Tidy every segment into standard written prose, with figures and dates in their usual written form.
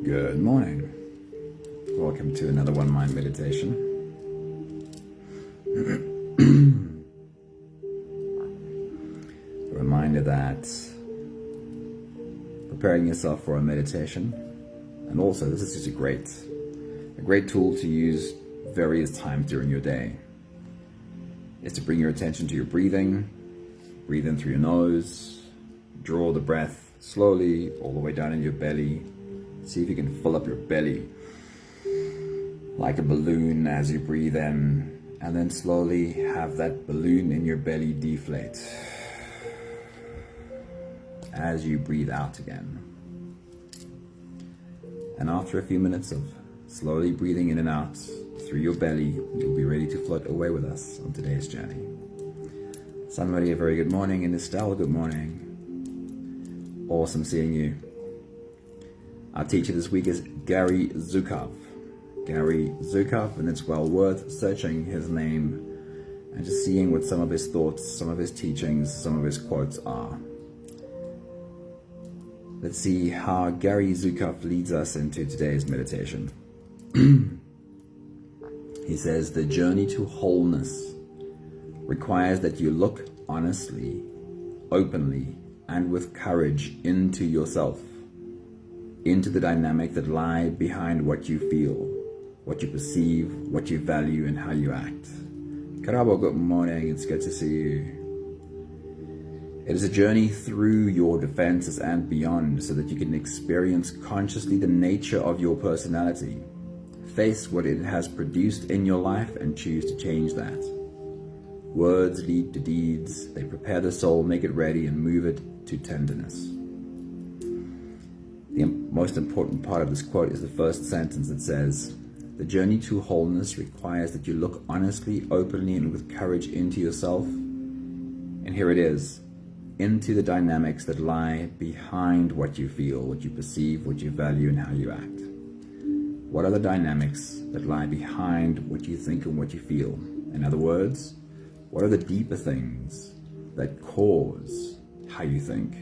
Good morning. Welcome to another One Mind meditation. A reminder that preparing yourself for a meditation, and also this is just a great tool to use various times during your day, is to bring your attention to your breathing. Breathe in through your nose, draw the breath slowly all the way down in your belly. See if you can fill up your belly like a balloon as you breathe in, and then slowly have that balloon in your belly deflate as you breathe out again. And after a few minutes of slowly breathing in and out through your belly, you'll be ready to float away with us on today's journey. Somebody, a very good morning, and Estelle, good morning. Awesome seeing you. Our teacher this week is Gary Zukav. Gary Zukav, and it's well worth searching his name and just seeing what some of his thoughts, some of his teachings, some of his quotes are. Let's see how Gary Zukav leads us into today's meditation. He says, the journey to wholeness requires that you look honestly, openly, and with courage into yourself, into the dynamic that lie behind what you feel, what you perceive, what you value, and how you act. Karabo, good morning. It's good to see you. It is a journey through your defenses and beyond so that you can experience consciously the nature of your personality, face what it has produced in your life, and choose to change that. Words lead to deeds. They prepare the soul, make it ready, and move it to tenderness. The most important part of this quote is the first sentence that says, the journey to wholeness requires that you look honestly, openly, and with courage into yourself. And here it is, into the dynamics that lie behind what you feel, what you perceive, what you value, and how you act. What are the dynamics that lie behind what you think and what you feel? In other words, what are the deeper things that cause how you think?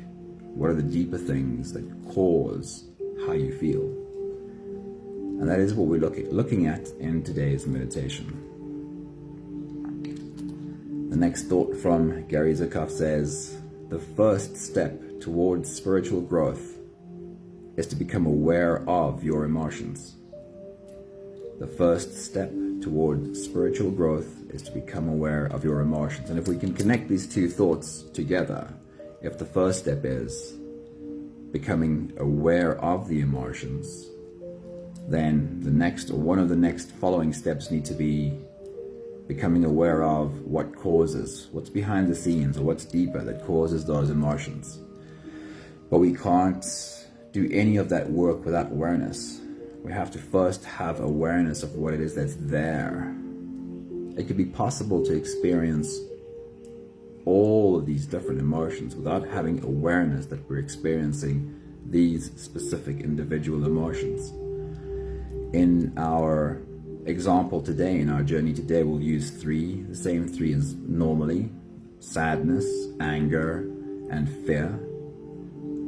What are the deeper things that cause how you feel? And that is what we're looking at in today's meditation. The next thought from Gary Zukav says, the first step towards spiritual growth is to become aware of your emotions. The first step towards spiritual growth is to become aware of your emotions. And if we can connect these two thoughts together, if the first step is becoming aware of the emotions, then the next, or one of the next following steps need to be becoming aware of what causes, what's behind the scenes, or what's deeper that causes those emotions. But we can't do any of that work without awareness. We have to first have awareness of what it is that's there. It could be possible to experience all of these different emotions without having awareness that we're experiencing these specific individual emotions. In our example today, in our journey today, we'll use three, the same three as normally: sadness, anger, and fear.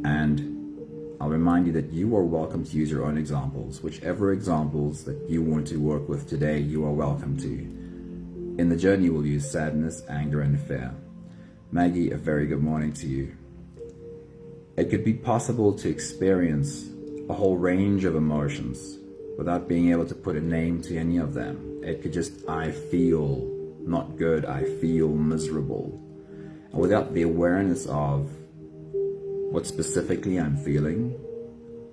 And I'll remind you that you are welcome to use your own examples. Whichever examples that you want to work with today, you are welcome to. In the journey, we'll use sadness, anger, and fear. Maggie, a very good morning to you. It could be possible to experience a whole range of emotions without being able to put a name to any of them. It could just, I feel not good, I feel miserable. And without the awareness of what specifically I'm feeling,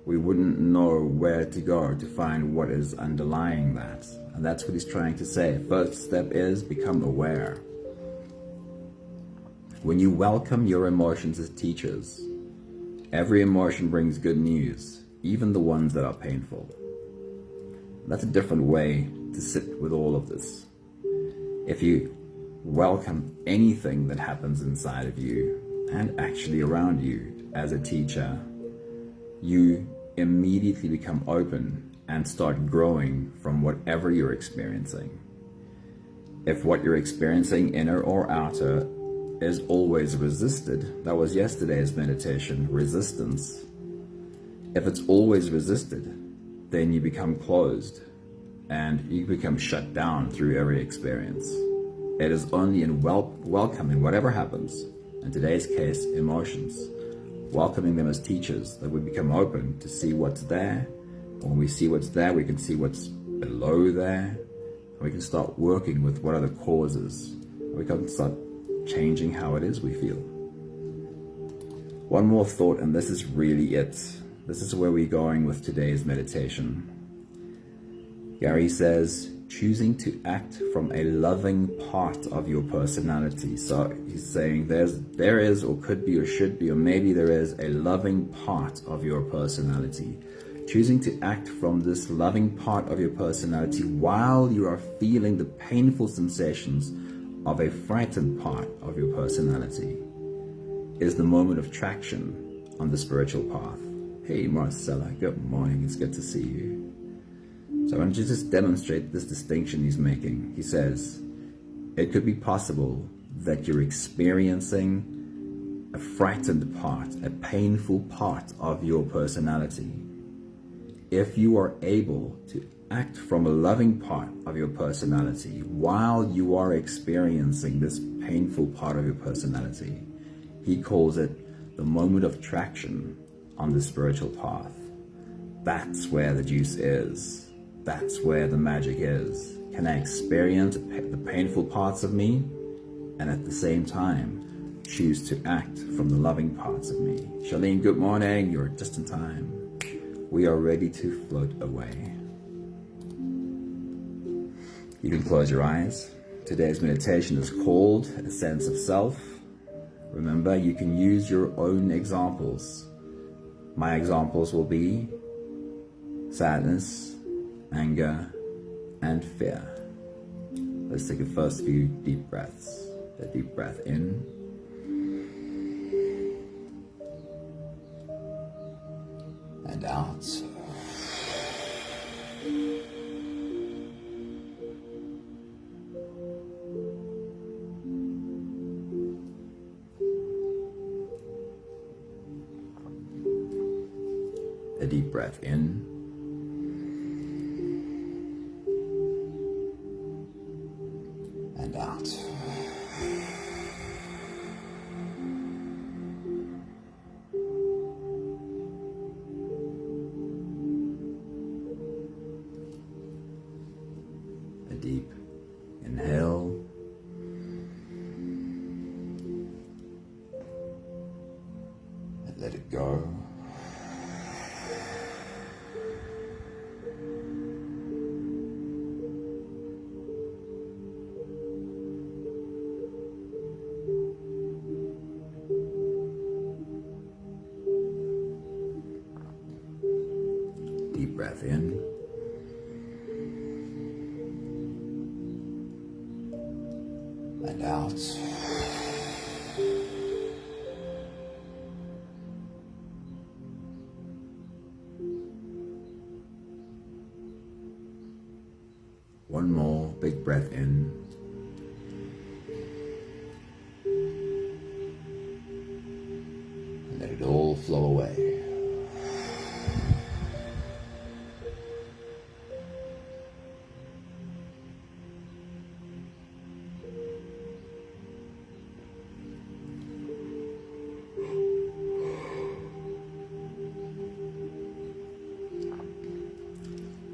we wouldn't know where to go to find what is underlying that. And that's what he's trying to say. First step is become aware. When you welcome your emotions as teachers, every emotion brings good news, even the ones that are painful. That's a different way to sit with all of this. If you welcome anything that happens inside of you and actually around you as a teacher, you immediately become open and start growing from whatever you're experiencing. If what you're experiencing, inner or outer, is always resisted, that was yesterday's meditation, resistance. If it's always resisted, then you become closed and you become shut down through every experience. It is only in welcoming whatever happens, in today's case, emotions, welcoming them as teachers, that we become open to see what's there. When we see what's there, we can see what's below there. And we can start working with what are the causes. We can start changing how it is we feel. One more thought, and this is really it. This is where we're going with today's meditation. Gary says, choosing to act from a loving part of your personality. So he's saying there is or could be or should be or maybe there is a loving part of your personality. Choosing to act from this loving part of your personality while you are feeling the painful sensations of a frightened part of your personality is the moment of traction on the spiritual path. Hey Marcella, good morning, it's good to see you. So I want you to just demonstrate this distinction he's making. He says, it could be possible that you're experiencing a frightened part, a painful part of your personality. If you are able to act from a loving part of your personality while you are experiencing this painful part of your personality, he calls it the moment of traction on the spiritual path. That's where the juice is. That's where the magic is. Can I experience the painful parts of me and at the same time choose to act from the loving parts of me? Charlene, good morning. You're just in time. We are ready to float away. You can close your eyes. Today's meditation is called A Sense of Self. Remember, you can use your own examples. My examples will be sadness, anger, and fear. Let's take the first few deep breaths. A deep breath in. And out. A deep breath in. And out. A deep inhale. And let it go. Deep breath in. And out. One more big breath in. And let it all flow away.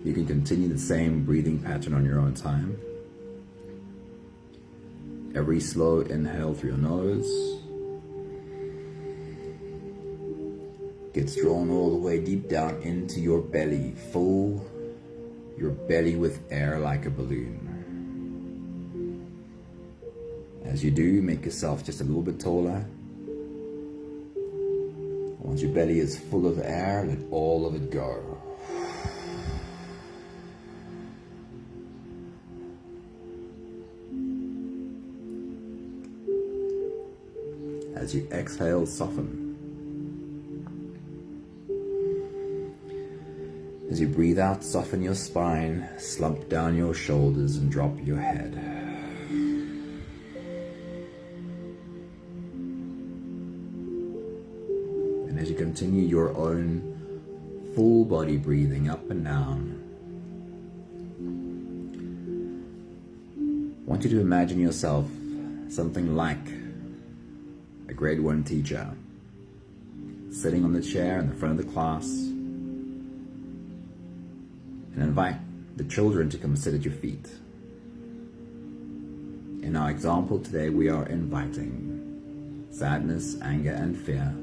You can continue the same breathing pattern on your own time. Every slow inhale through your nose gets drawn all the way deep down into your belly, full your belly with air like a balloon. As you do, make yourself just a little bit taller. Once your belly is full of air, let all of it go. As you exhale, soften. As you breathe out, soften your spine, slump down your shoulders and drop your head. And as you continue your own full body breathing up and down. I want you to imagine yourself something like a grade 1 teacher, sitting on the chair in the front of the class, and invite the children to come sit at your feet. In our example today, we are inviting sadness, anger, and fear.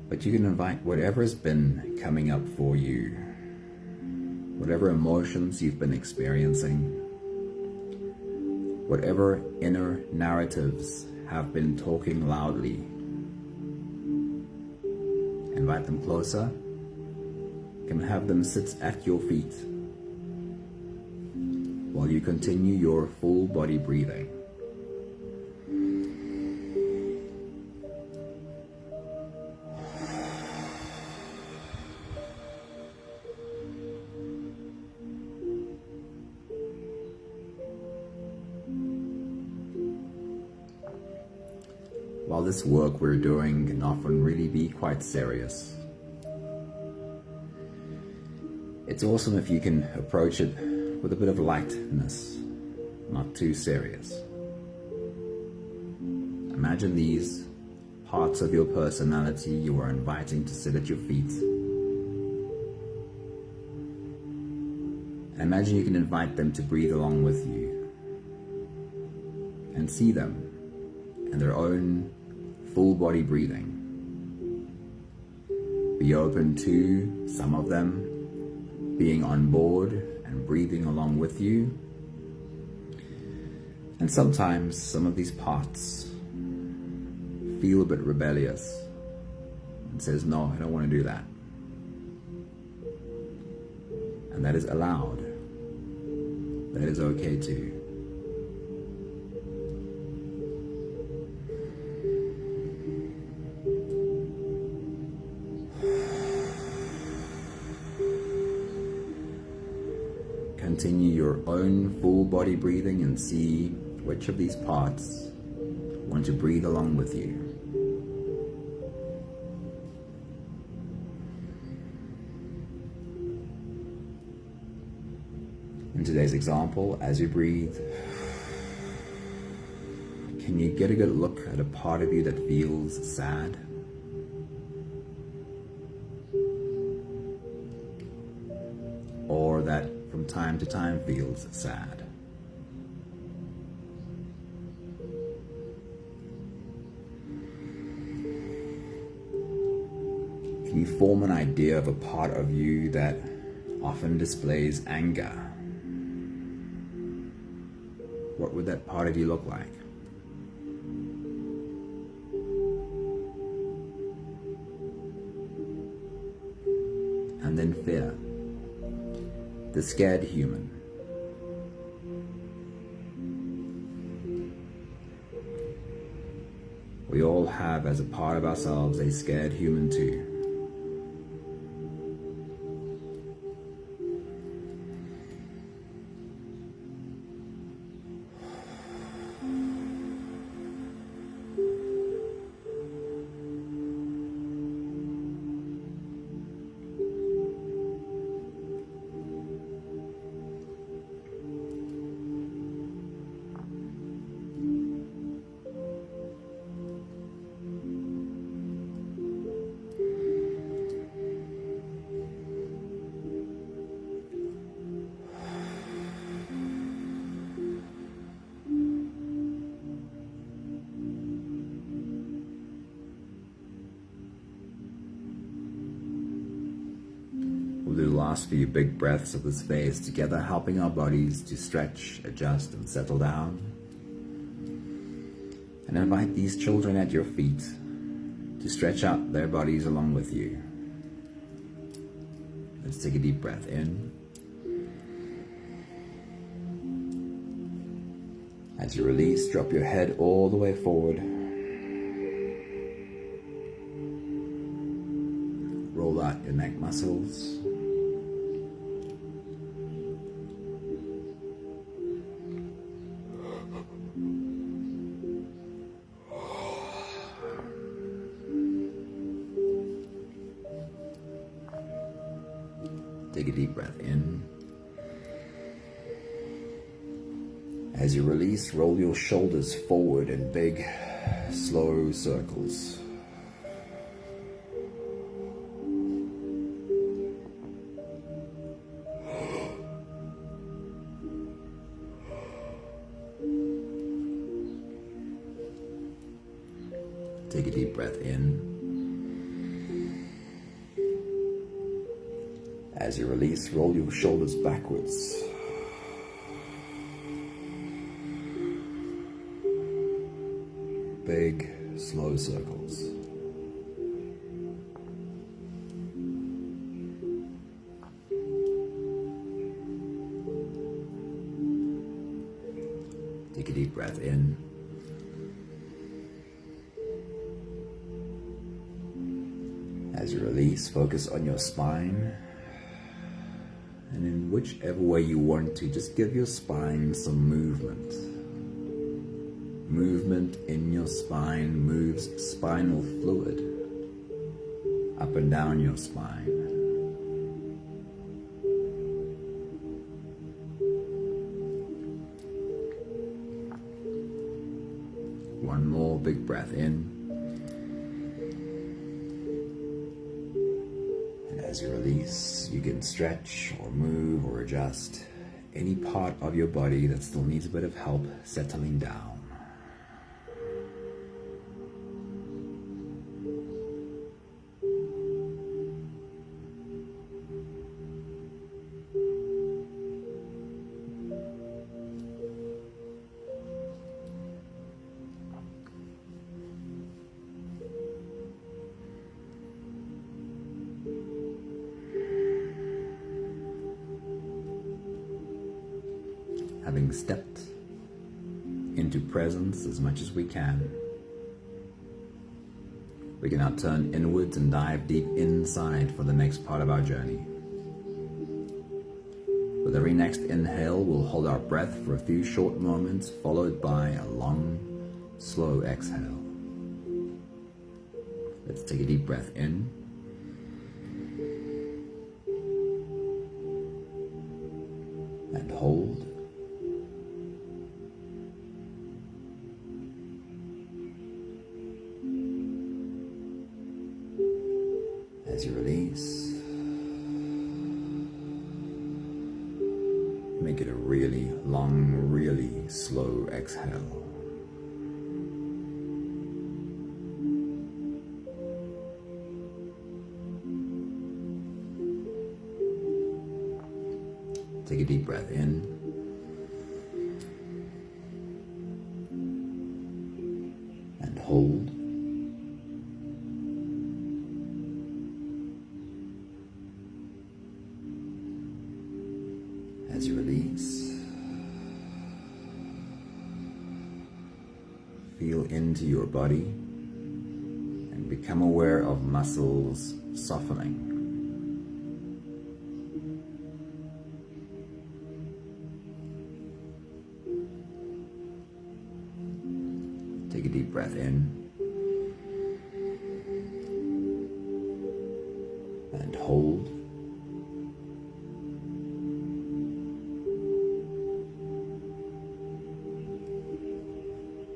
But you can invite whatever has been coming up for you, whatever emotions you've been experiencing, whatever inner narratives have been talking loudly. Invite them closer. Come have them sit at your feet while you continue your full body breathing. While this work we're doing can often really be quite serious, it's awesome if you can approach it with a bit of lightness, not too serious. Imagine these parts of your personality you are inviting to sit at your feet. And imagine you can invite them to breathe along with you and see them in their own full body breathing. Be open to some of them being on board and breathing along with you. And sometimes some of these parts feel a bit rebellious and says, no, I don't want to do that. And that is allowed. That is okay too. Continue your own full body breathing and see which of these parts want to breathe along with you. In today's example, as you breathe, can you get a good look at a part of you that feels sad? Or that from time to time feels sad? Can you form an idea of a part of you that often displays anger? What would that part of you look like? And then fear. The scared human. We all have, as a part of ourselves, a scared human too. We'll do the last few big breaths of this phase together, helping our bodies to stretch, adjust, and settle down. And invite these children at your feet to stretch out their bodies along with you. Let's take a deep breath in. As you release, drop your head all the way forward. Roll out your neck muscles. Take a deep breath in. As you release, roll your shoulders forward in big, slow circles. Take a deep breath in. As you release, roll your shoulders backwards. Big, slow circles. Take a deep breath in. As you release, focus on your spine. And in whichever way you want to, just give your spine some movement. Movement in your spine moves spinal fluid up and down your spine. One more big breath in. And as you release, you can stretch or move or adjust any part of your body that still needs a bit of help settling down. Having stepped into presence as much as we can now turn inwards and dive deep inside for the next part of our journey. With every next inhale, we'll hold our breath for a few short moments, followed by a long, slow exhale. Let's take a deep breath in. And hold. As you release, make it a really long, really slow exhale. Take a deep breath in. And hold. As you release, feel into your body and become aware of muscles softening. Take a deep breath in and hold.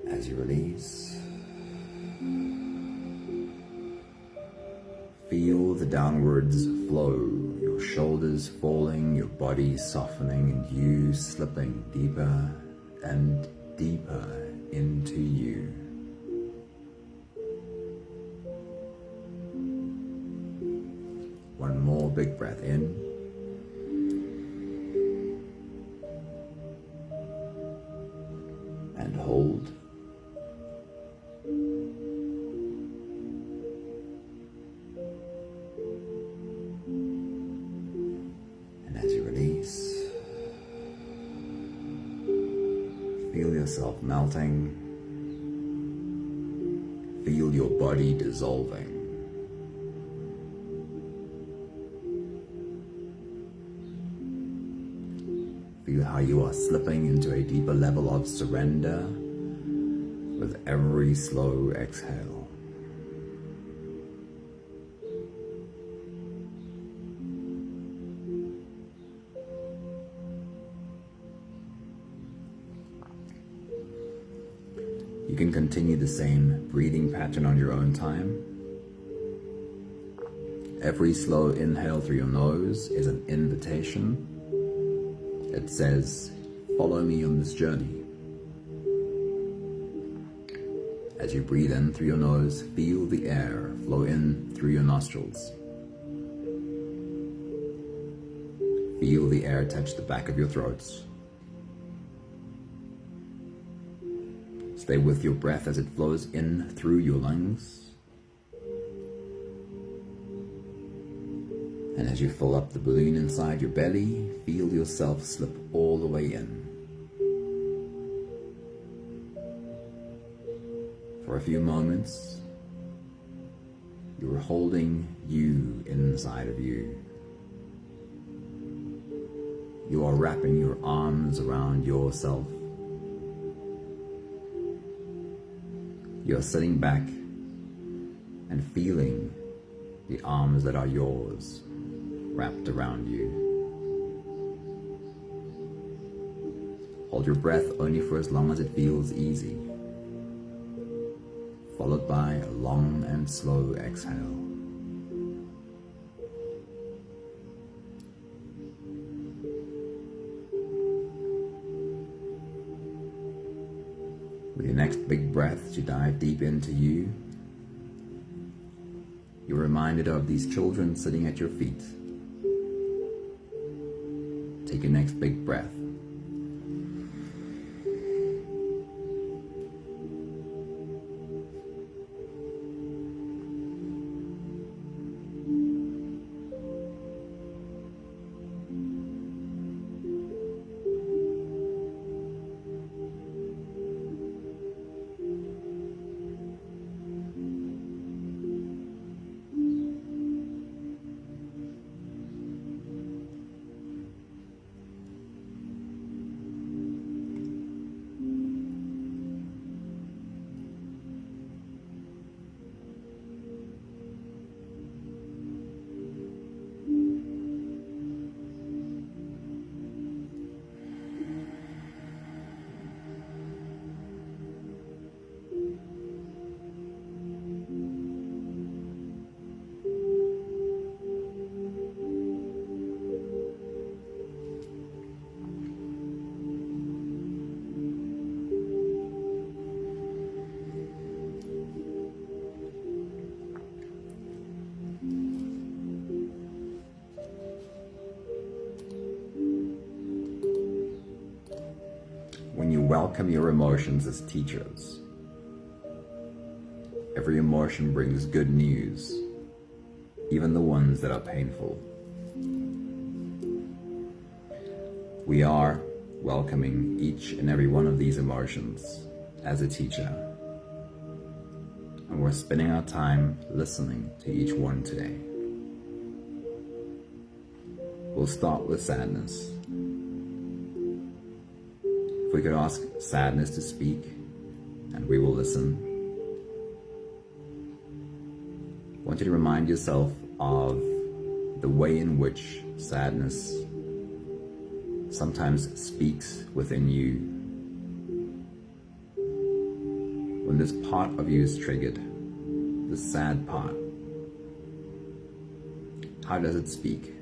As you release, feel the downwards flow, your shoulders falling, your body softening, and you slipping deeper and deeper into you. One more big breath in. And hold. And as you release, feel yourself melting. Feel your body dissolving. Feel how you are slipping into a deeper level of surrender with every slow exhale. can continue the same breathing pattern on your own time. Every slow inhale through your nose is an invitation. It says, follow me on this journey. As you breathe in through your nose, feel the air flow in through your nostrils. Feel the air touch the back of your throats. Stay with your breath as it flows in through your lungs. And as you fill up the balloon inside your belly, feel yourself slip all the way in. For a few moments, you're holding you inside of you. You are wrapping your arms around yourself. You're sitting back and feeling the arms that are yours wrapped around you. Hold your breath only for as long as it feels easy, followed by a long and slow exhale. With your next big breath, as you dive deep into you, you're reminded of these children sitting at your feet. Take your next big breath. When you welcome your emotions as teachers, every emotion brings good news, even the ones that are painful. We are welcoming each and every one of these emotions as a teacher, and we're spending our time listening to each one today. We'll start with sadness. If we could ask sadness to speak, and we will listen. I want you to remind yourself of the way in which sadness sometimes speaks within you. When this part of you is triggered, the sad part, how does it speak?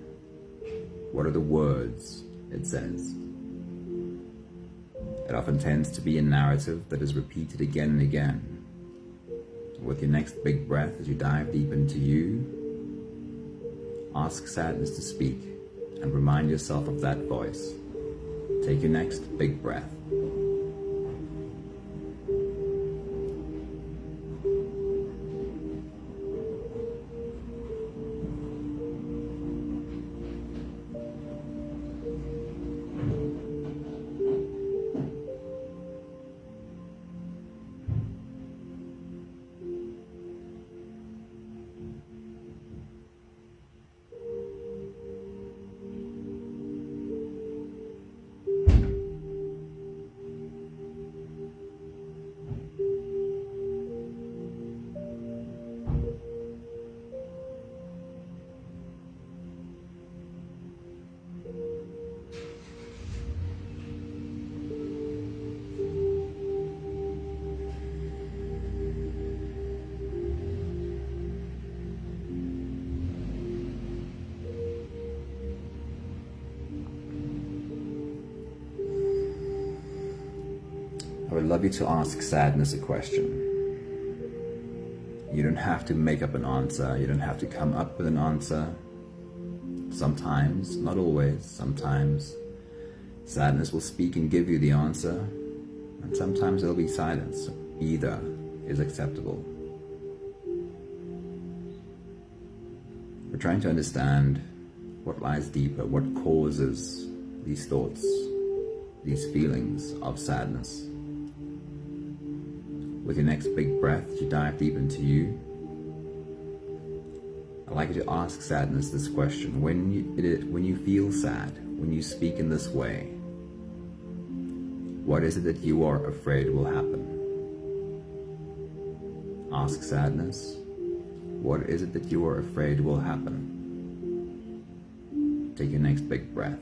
What are the words it says? It often tends to be a narrative that is repeated again and again. With your next big breath, as you dive deep into you, ask sadness to speak and remind yourself of that voice. Take your next big breath. love you to ask sadness a question. You don't have to make up an answer. You don't have to come up with an answer. Sometimes, not always, sometimes sadness will speak and give you the answer, and sometimes there'll be silence. Either is acceptable. We're trying to understand what lies deeper, what causes these thoughts, these feelings of sadness. With your next big breath, you dive deep into you. I'd like you to ask sadness this question. When you feel sad, when you speak in this way, what is it that you are afraid will happen? Ask sadness, what is it that you are afraid will happen? Take your next big breath.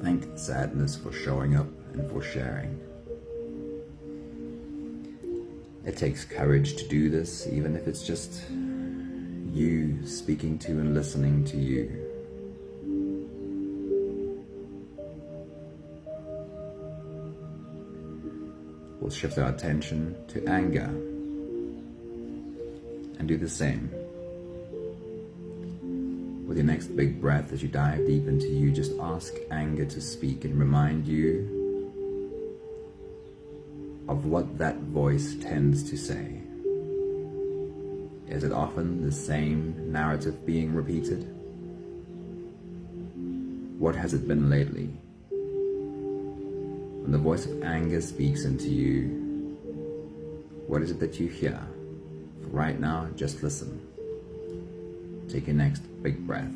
Thank sadness for showing up and for sharing. It takes courage to do this, even if it's just you speaking to and listening to you. We'll shift our attention to anger and do the same. With your next big breath, as you dive deep into you, just ask anger to speak and remind you of what that voice tends to say. Is it often the same narrative being repeated? What has it been lately? When the voice of anger speaks into you, what is it that you hear? For right now, just listen. Take your next big breath.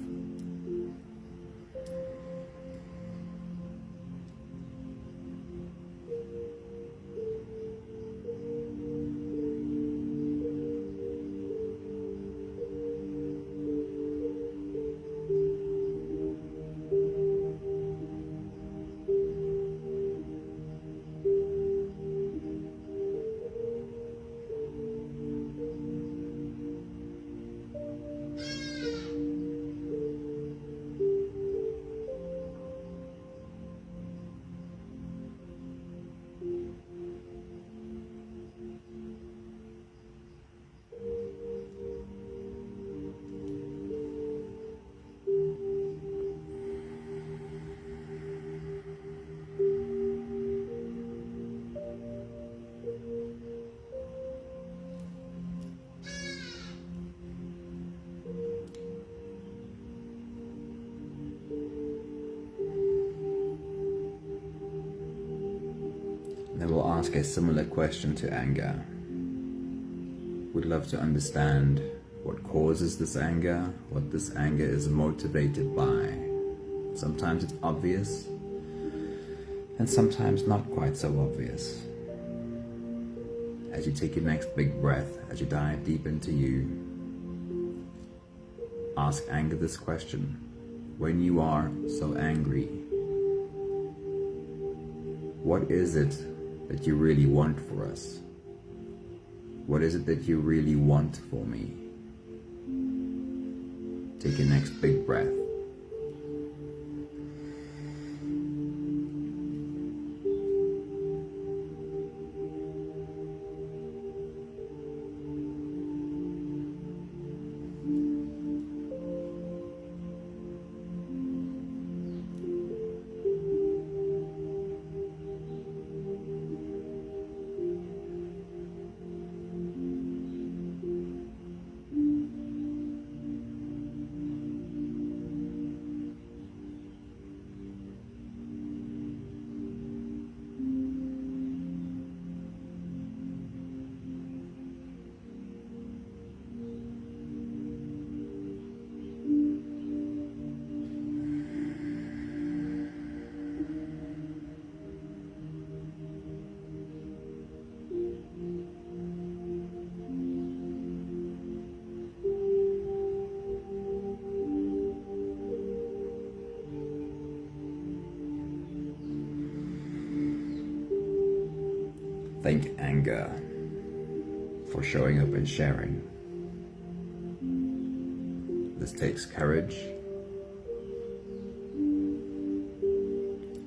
Then we'll ask a similar question to anger. We'd love to understand what causes this anger, what this anger is motivated by. Sometimes it's obvious, and sometimes not quite so obvious. As you take your next big breath, as you dive deep into you, ask anger this question. When you are so angry, what is it that you really want for us? What is it that you really want for me? Take your next big breath. Thank anger for showing up and sharing. This takes courage.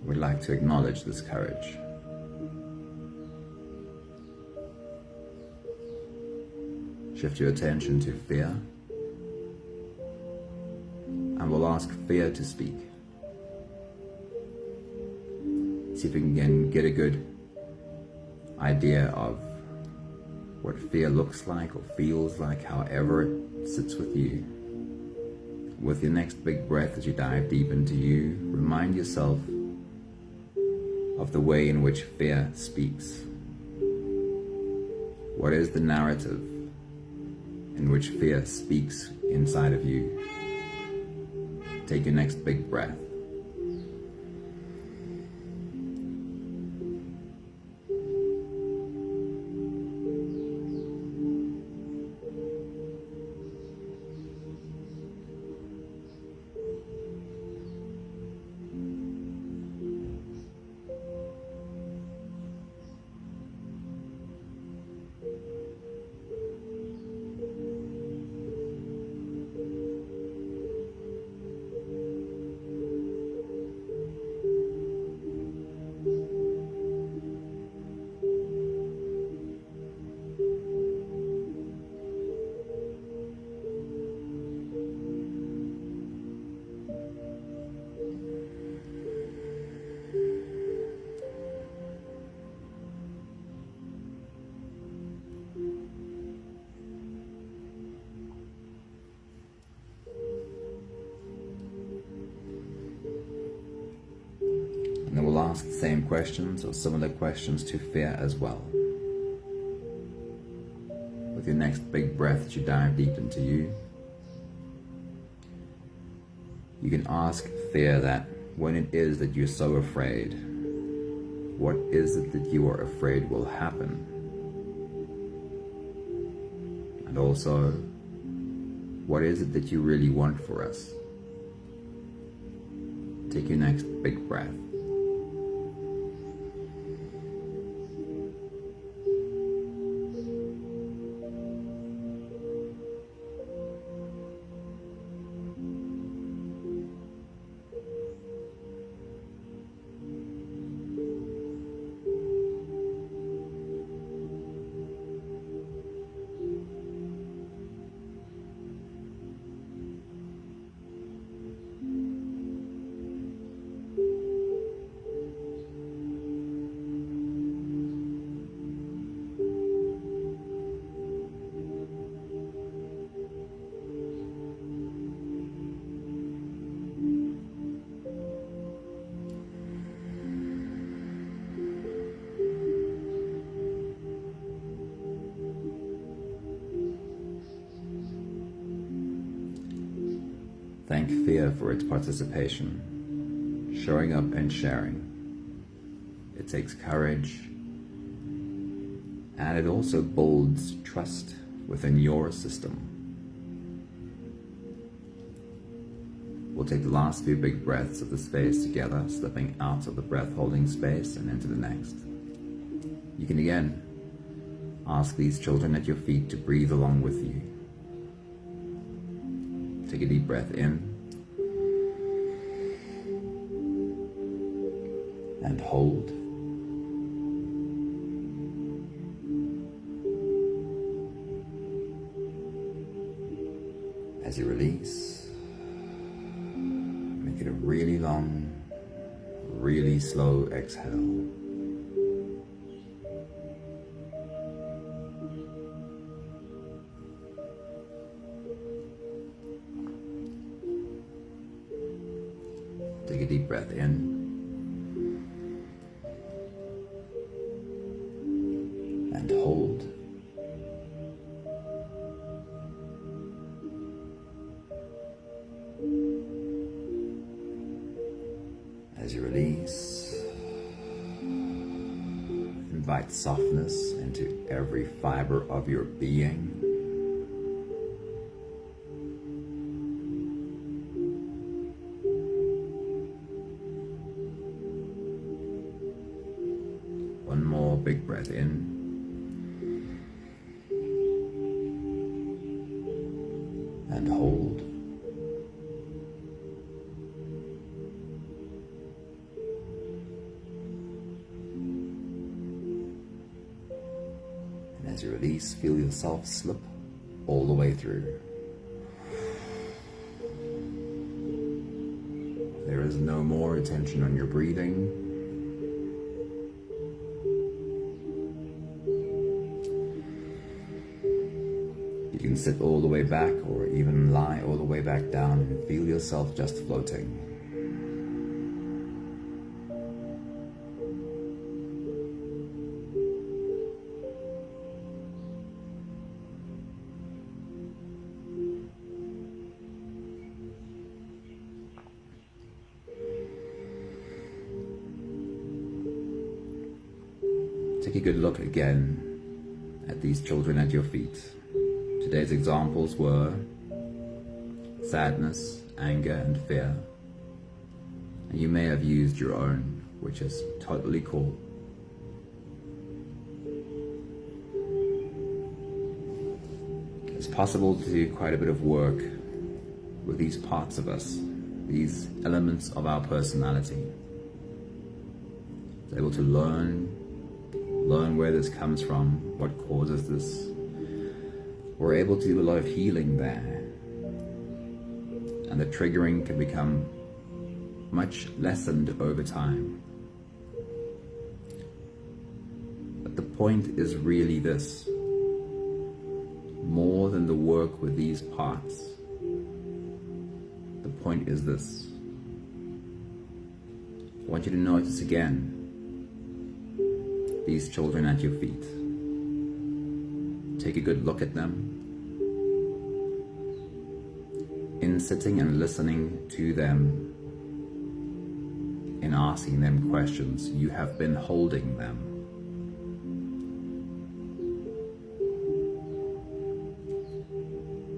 We'd like to acknowledge this courage. Shift your attention to fear, and we'll ask fear to speak. See if we can get a good idea of what fear looks like or feels like, however it sits with you. With your next big breath as you dive deep into you, remind yourself of the way in which fear speaks. What is the narrative in which fear speaks inside of you? Take your next big breath. And then we'll ask the same questions or similar questions to fear as well. With your next big breath as you dive deep into you, you can ask fear that when it is that you're so afraid, what is it that you are afraid will happen? And also, what is it that you really want for us? Take your next big breath. Thank fear for its participation, showing up and sharing. It takes courage, and it also builds trust within your system. We'll take the last few big breaths of the space together, slipping out of the breath-holding space and into the next. You can again ask these children at your feet to breathe along with you. Take a deep breath in and hold. As you release, make it a really long, really slow exhale. Take a deep breath in and hold. As you release, invite softness into every fiber of your being. One more big breath. breath in. And hold. And as you release, feel yourself slip all the way through. There is no more attention on your breathing. You can sit all the way back or even lie all the way back down and feel yourself just floating. Take a good look again at these children at your feet. Today's examples were sadness, anger, and fear. And you may have used your own, which is totally cool. It's possible to do quite a bit of work with these parts of us, these elements of our personality. Able to learn where this comes from, what causes this. We're able to do a lot of healing there, and the triggering can become much lessened over time. But the point is really this: more than the work with these parts, the point is this. I want you to notice again these children at your feet. Take a good look at them. In sitting and listening to them, in asking them questions, you have been holding them.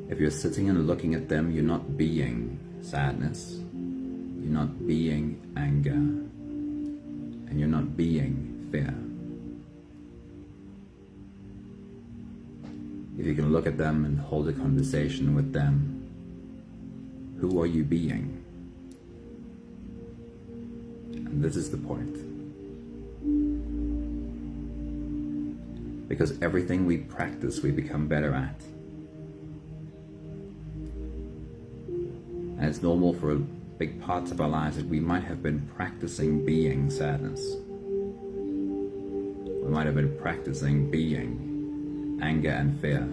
If you're sitting and looking at them, you're not being sadness, you're not being anger, and you're not being fear. If you can look at them and hold a conversation with them, who are you being? And this is the point. Because everything we practice, we become better at. And it's normal for big parts of our lives that we might have been practicing being sadness. We might have been practicing being anger and fear.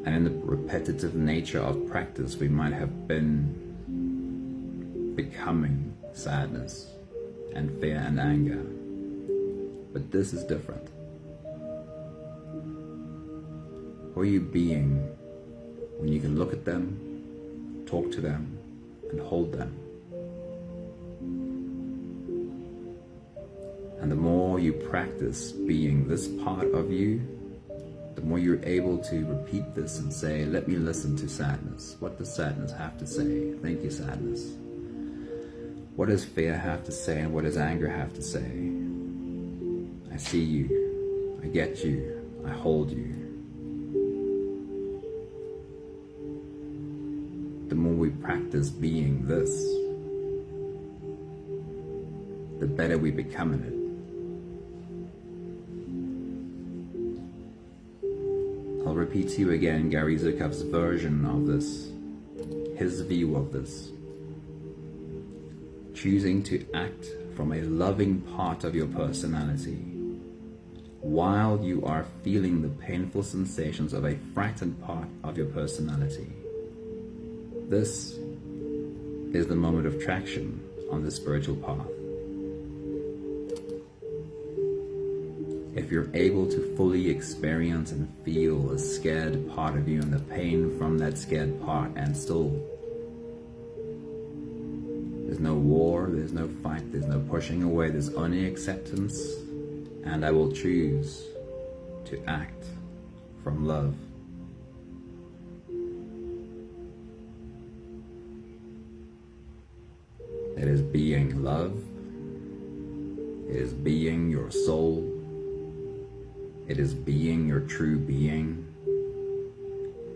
And in the repetitive nature of practice, we might have been becoming sadness and fear and anger. But this is different. Who are you being when you can look at them, talk to them, and hold them? And the more you practice being this part of you, the more you're able to repeat this and say, let me listen to sadness. What does sadness have to say? Thank you, sadness. What does fear have to say, and what does anger have to say? I see you, I get you, I hold you. The more we practice being this, the better we become in it. I'll repeat to you again Gary Zukav's version of this, his view of this. Choosing to act from a loving part of your personality while you are feeling the painful sensations of a frightened part of your personality. This is the moment of traction on the spiritual path. If you're able to fully experience and feel a scared part of you and the pain from that scared part, and still there's no war, there's no fight, there's no pushing away, there's only acceptance, and I will choose to act from love. It is being love It is being your soul. It is being your true being.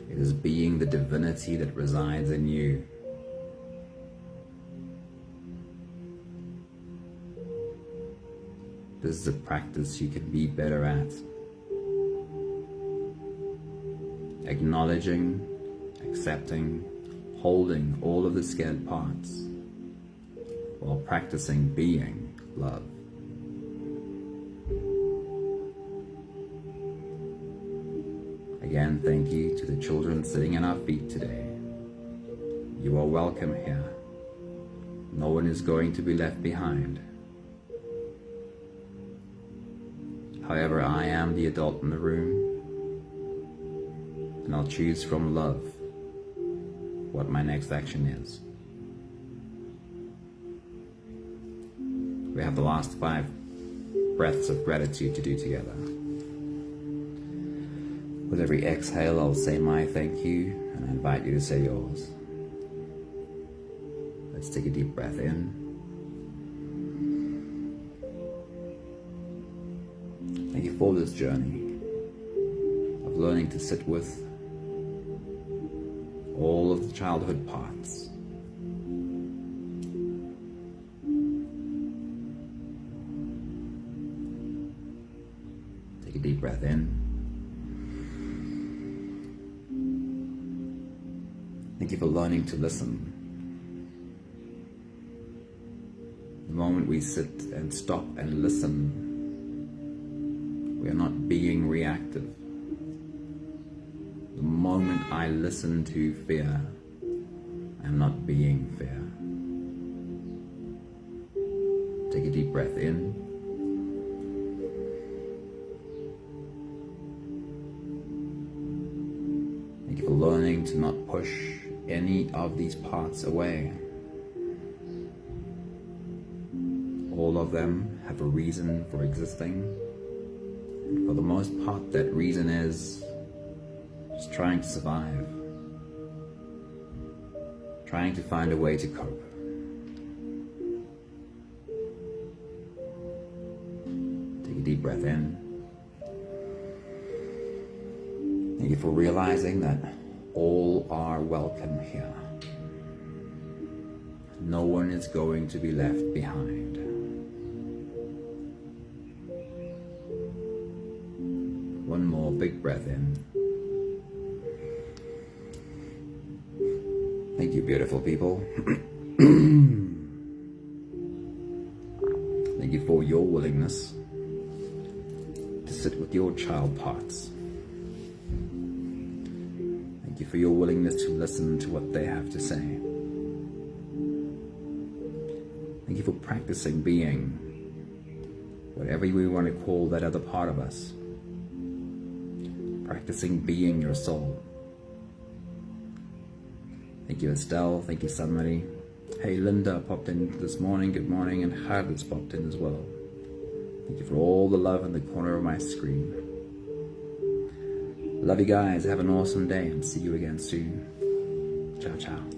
It is being the divinity that resides in you. This is a practice you can be better at. Acknowledging, accepting, holding all of the scared parts while practicing being love. Again, thank you to the children sitting at our feet today. You are welcome here. No one is going to be left behind. However, I am the adult in the room, and I'll choose from love what my next action is. We have the last 5 breaths of gratitude to do together. With every exhale, I'll say my thank you, and I invite you to say yours. Let's take a deep breath in. Thank you for this journey of learning to sit with all of the childhood parts. Take a deep breath in. Thank you for learning to listen. The moment we sit and stop and listen, we are not being reactive. The moment I listen to fear, I am not being fear. Take a deep breath in. Thank you for learning to not push any of these parts away. All of them have a reason for existing. And for the most part, that reason is just trying to survive, trying to find a way to cope. Take a deep breath in. Thank you for realizing that all are welcome here. No one is going to be left behind. One more big breath in. Thank you, beautiful people. Thank you for your willingness to sit with your child parts. Thank you for your willingness to listen to what they have to say. Thank you for practicing being whatever we want to call that other part of us. Practicing being your soul. Thank you, Estelle. Thank you, Sunmary. Hey, Linda popped in this morning. Good morning. And Hard has popped in as well. Thank you for all the love in the corner of my screen. Love you guys. Have an awesome day and see you again soon. Ciao, ciao.